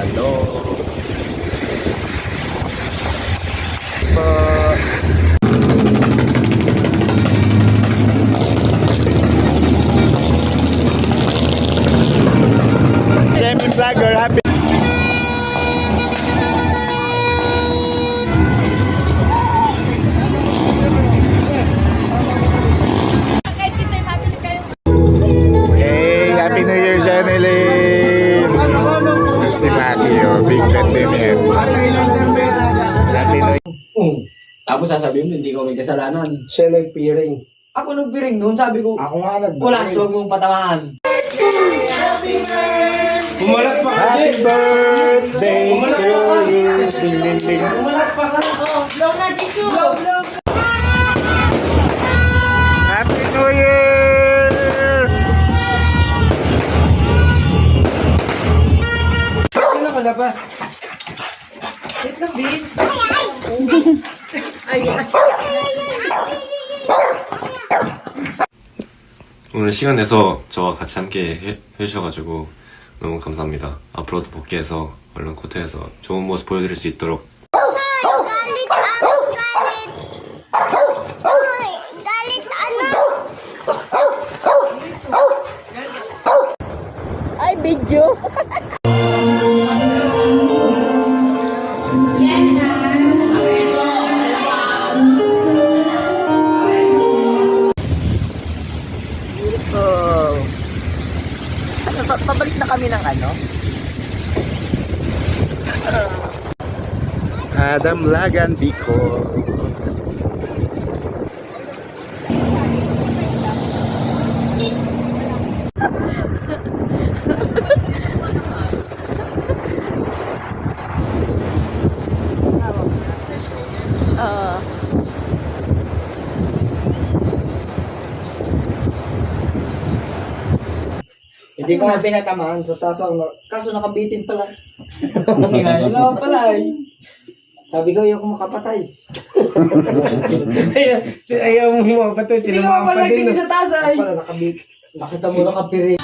Hello. Jamie Vlogger, happy. Hey, Happy New Year, Janeline! Si Matthew, big fan din yan. Happy New Year. Tapos sasabihin mo, hindi ko may kasalanan. Siya nagpiring. Ako nagpiring noon, sabi ko, Ako nga nagpiring. wala, huwag mong patamaan. Pumalat pa ka, Happy birthday to you. Ding, ding, ding. Pumalat pa ka. Blow na, Jisoo! Blow, blow! Happy New Year! Ano nakalabas? Wait lang, Vince. Ay, 오늘 시간 내서 저와 같이 함께 해주셔가지고 너무 감사합니다. 앞으로도 복귀해서 얼른 코트에서 좋은 모습 보여드릴 수 있도록 ay, video. Oh. Ano, pabalik na kami ng ano? Adam Lagan Bicol. Hindi ko nga pinatamaan sa taas ako. Kaso nakabitin pala. Ngayon naman pala eh. Sabi ko, ayoko makapatay. Ayaw mo mapatay, Hindi naman pala nagtingin sa taas ay. Pala nakabit. Nakita mo nakapiring.